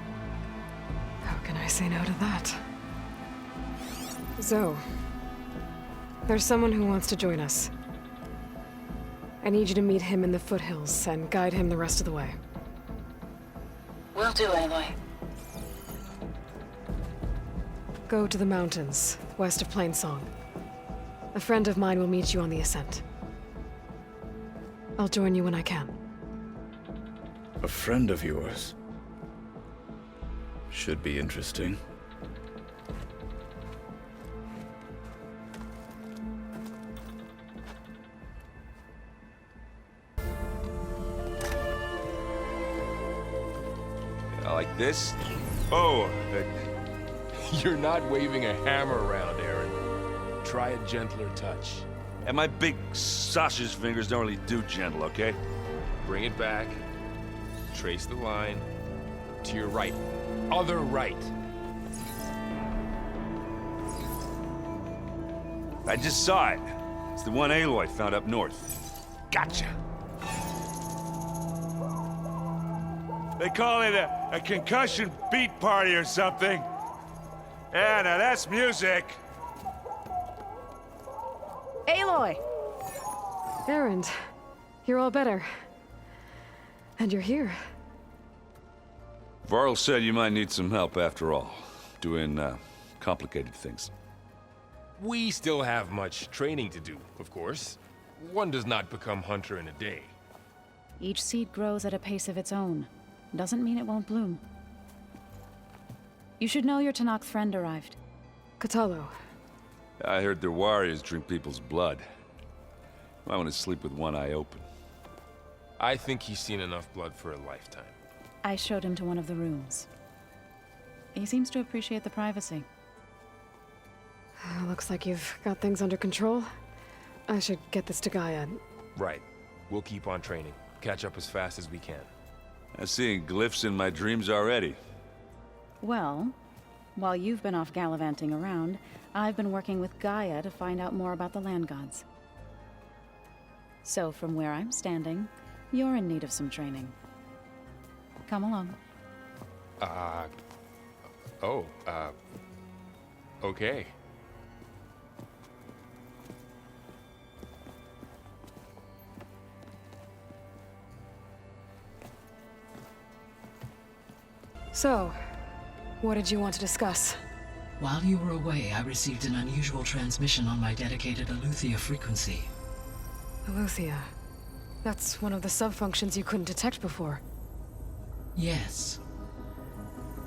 How can I say no to that? Zoe, there's someone who wants to join us. I need you to meet him in the foothills and guide him the rest of the way. Will do, Aloy. Go to the mountains, west of Plainsong. A friend of mine will meet you on the ascent. I'll join you when I can. A friend of yours? Should be interesting. Like this? Oh, you're not waving a hammer around, Aaron. Try a gentler touch. And my big sausage fingers don't really do gentle, okay? Bring it back. Trace the line. To your right. Other right. I just saw it. It's the one Aloy found up north. Gotcha. They call it a concussion beat party or something. Yeah, now that's music. Aloy! Erend, you're all better. And you're here. Varl said you might need some help after all. Doing, complicated things. We still have much training to do, of course. One does not become hunter in a day. Each seed grows at a pace of its own. Doesn't mean it won't bloom. You should know your Tenakth friend arrived. Kotallo. I heard their warriors drink people's blood. Might want to sleep with one eye open. I think he's seen enough blood for a lifetime. I showed him to one of the rooms. He seems to appreciate the privacy. Looks like you've got things under control. I should get this to Gaia. Right. We'll keep on training. Catch up as fast as we can. I'm seeing glyphs in my dreams already. Well, while you've been off gallivanting around, I've been working with Gaia to find out more about the land gods. So from where I'm standing, you're in need of some training. Come along. Okay. So, what did you want to discuss? While you were away, I received an unusual transmission on my dedicated Aletheia frequency. Aletheia. That's one of the sub-functions you couldn't detect before. Yes.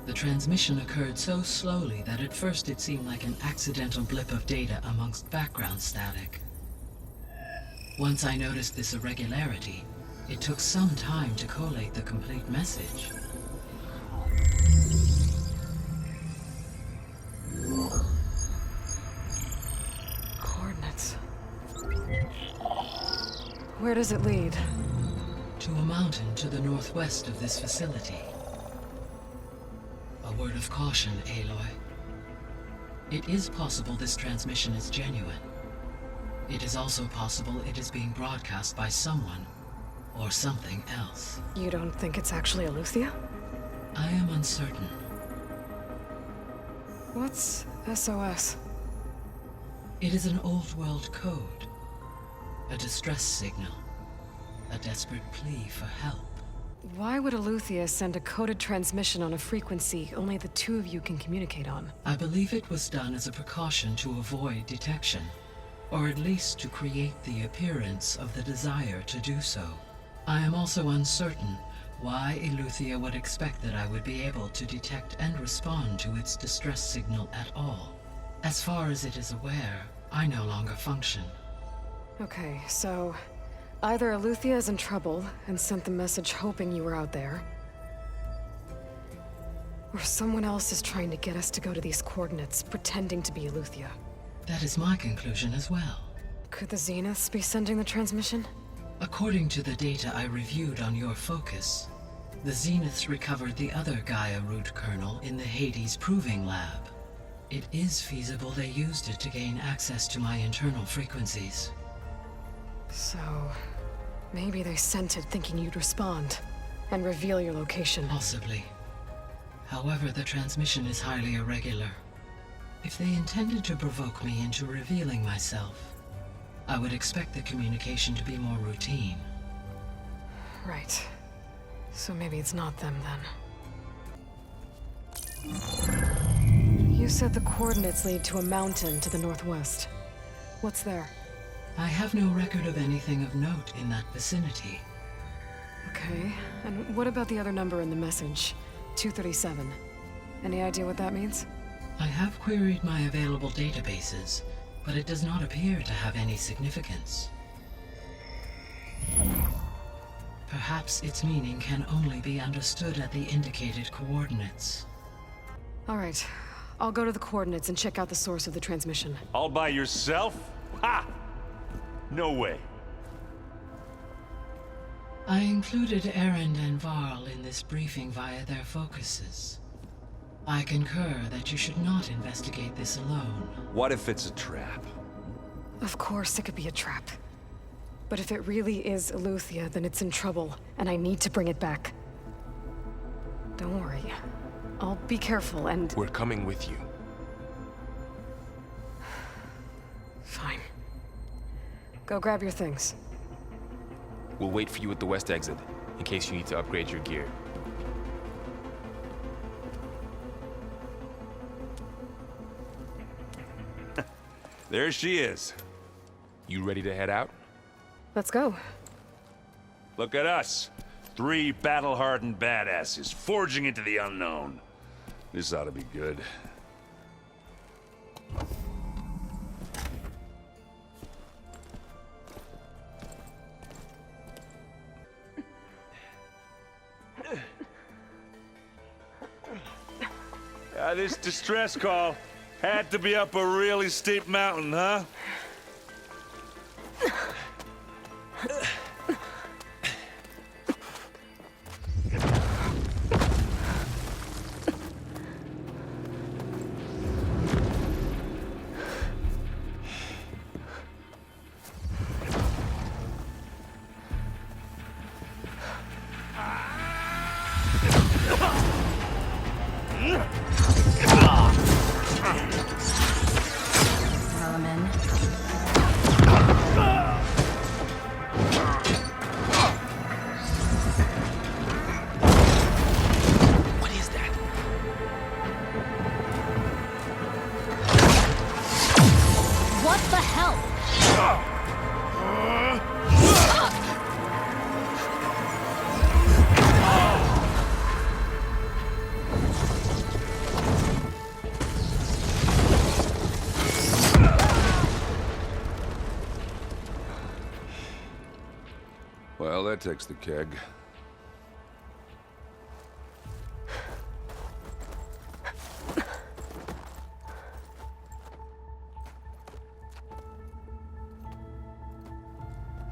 The transmission occurred so slowly that at first it seemed like an accidental blip of data amongst background static. Once I noticed this irregularity, it took some time to collate the complete message. Coordinates. Where does it lead? To a mountain to the northwest of this facility. A word of caution, Aloy. It is possible this transmission is genuine. It is also possible it is being broadcast by someone or something else. You don't think it's actually Aletheia? I am uncertain. What's SOS? It is an old-world code. A distress signal. A desperate plea for help. Why would Eleuthia send a coded transmission on a frequency only the two of you can communicate on? I believe it was done as a precaution to avoid detection, or at least to create the appearance of the desire to do so. I am also uncertain why Eleuthia would expect that I would be able to detect and respond to its distress signal at all. As far as it is aware, I no longer function. Okay, so either Eleuthia is in trouble and sent the message hoping you were out there, or someone else is trying to get us to go to these coordinates, pretending to be Eleuthia. That is my conclusion as well. Could the Zeniths be sending the transmission? According to the data I reviewed on your focus, the Zeniths recovered the other Gaia root kernel in the Hades Proving Lab. It is feasible they used it to gain access to my internal frequencies. So, maybe they sent it thinking you'd respond and reveal your location. Possibly. However, the transmission is highly irregular. If they intended to provoke me into revealing myself, I would expect the communication to be more routine. Right. So maybe it's not them then. You said the coordinates lead to a mountain to the northwest. What's there? I have no record of anything of note in that vicinity. Okay, and what about the other number in the message? 237. Any idea what that means? I have queried my available databases, but it does not appear to have any significance. Perhaps its meaning can only be understood at the indicated coordinates. All right, I'll go to the coordinates and check out the source of the transmission. All by yourself? Ha! No way. I included Erend and Varl in this briefing via their focuses. I concur that you should not investigate this alone. What if it's a trap? Of course it could be a trap. But if it really is Eleuthia, then it's in trouble, and I need to bring it back. Don't worry. I'll be careful and... We're coming with you. Fine. Go grab your things. We'll wait for you at the west exit, in case you need to upgrade your gear. There she is. You ready to head out? Let's go. Look at us. 3 battle-hardened badasses forging into the unknown. This ought to be good. This distress call had to be up a really steep mountain, huh? Well, that takes the keg.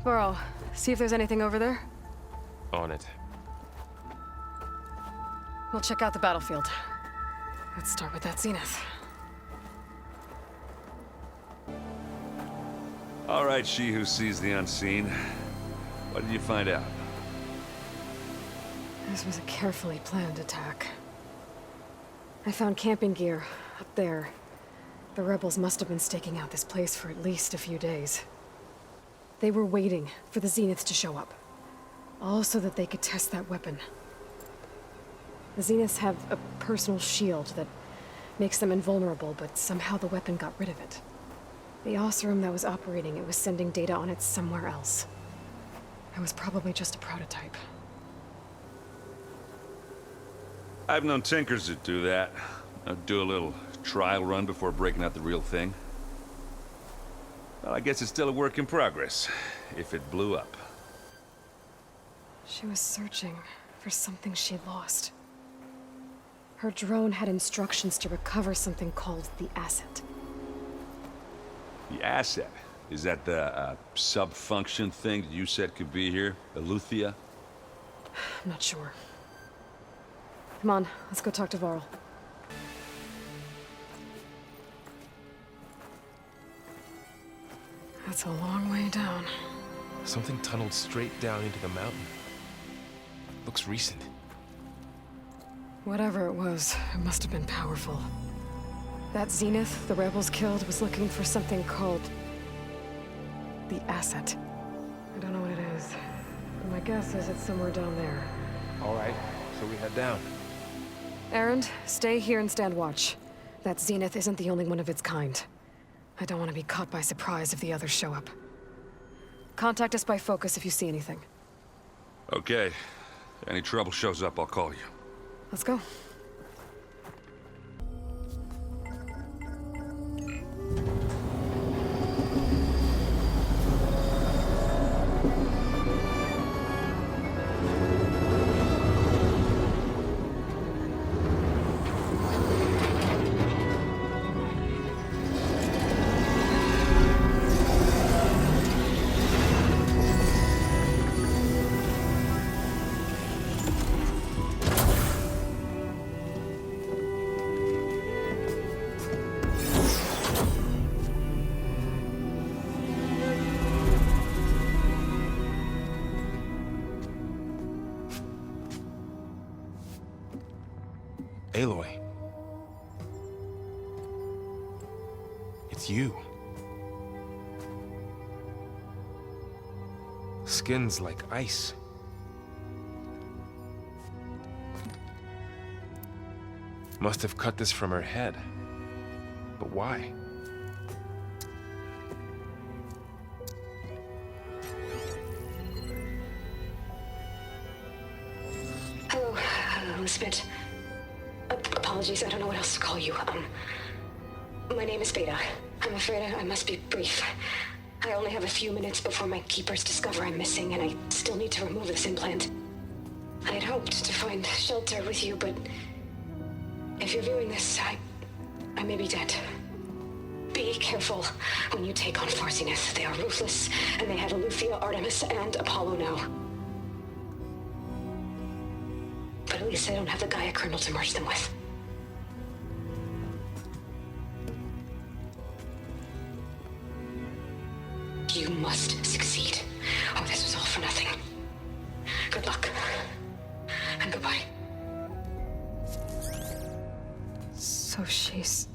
Varl, see if there's anything over there. On it. We'll check out the battlefield. Let's start with that Zenith. All right, she who sees the unseen. What did you find out? This was a carefully planned attack. I found camping gear up there. The rebels must have been staking out this place for at least a few days. They were waiting for the Zeniths to show up. All so that they could test that weapon. The Zeniths have a personal shield that makes them invulnerable, but somehow the weapon got rid of it. The Oseram that was operating it was sending data on it somewhere else. It was probably just a prototype. I've known tinkers that do that. Do a little trial run before breaking out the real thing. Well, I guess it's still a work in progress, if it blew up. She was searching for something she'd lost. Her drone had instructions to recover something called the Asset. The Asset? Is that the sub-function thing that you said could be here? Eleuthia? I'm not sure. Come on, let's go talk to Varl. That's a long way down. Something tunneled straight down into the mountain. Looks recent. Whatever it was, it must have been powerful. That Zenith the rebels killed was looking for something called the Asset. I don't know what it is, but my guess is it's somewhere down there. All right, so we head down. Erend, stay here and stand watch. That Zenith isn't the only one of its kind. I don't want to be caught by surprise if the others show up. Contact us by focus if you see anything. Okay. Any trouble shows up, I'll call you. Let's go. Aloy. It's you. Skin's like ice. Must have cut this from her head. But why? Hello, Elizabeth. Apologies, I don't know what else to call you. My name is Beta. I'm afraid I must be brief. I only have a few minutes before my keepers discover I'm missing, and I still need to remove this implant. I had hoped to find shelter with you, but if you're viewing this, I may be dead. Be careful when you take on Far Zenith. They are ruthless, and they have Eleuthia, Artemis, and Apollo now. But at least I don't have the Gaia kernel to merge them with. You must succeed, or this was all for nothing. Good luck. And goodbye. So she's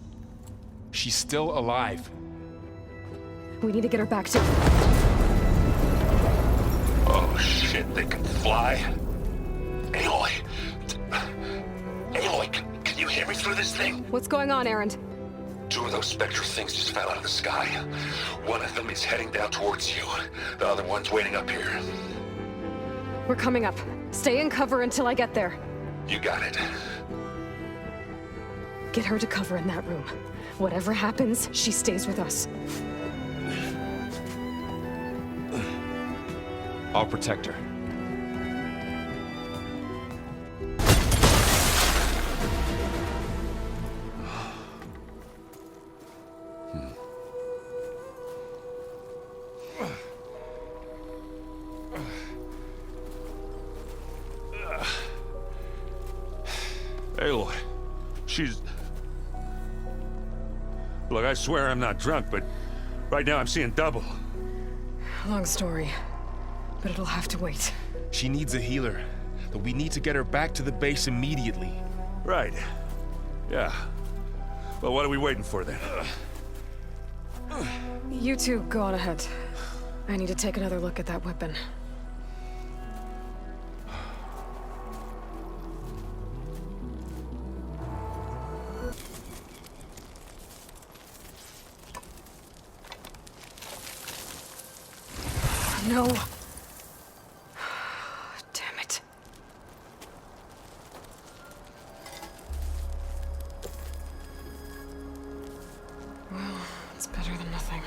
still alive. We need to get her back to... Oh shit, they can fly? Aloy! Aloy, can you hear me through this thing? What's going on, Erend? Two of those spectral things just fell out of the sky. One of them is heading down towards you. The other one's waiting up here. We're coming up. Stay in cover until I get there. You got it. Get her to cover in that room. Whatever happens, she stays with us. I'll protect her. Aloy, she's... Look, I swear I'm not drunk, but right now I'm seeing double. Long story, but it'll have to wait. She needs a healer. But we need to get her back to the base immediately. Right. Yeah. Well, what are we waiting for then? You two go on ahead. I need to take another look at that weapon. No. Damn it. Well, it's better than nothing.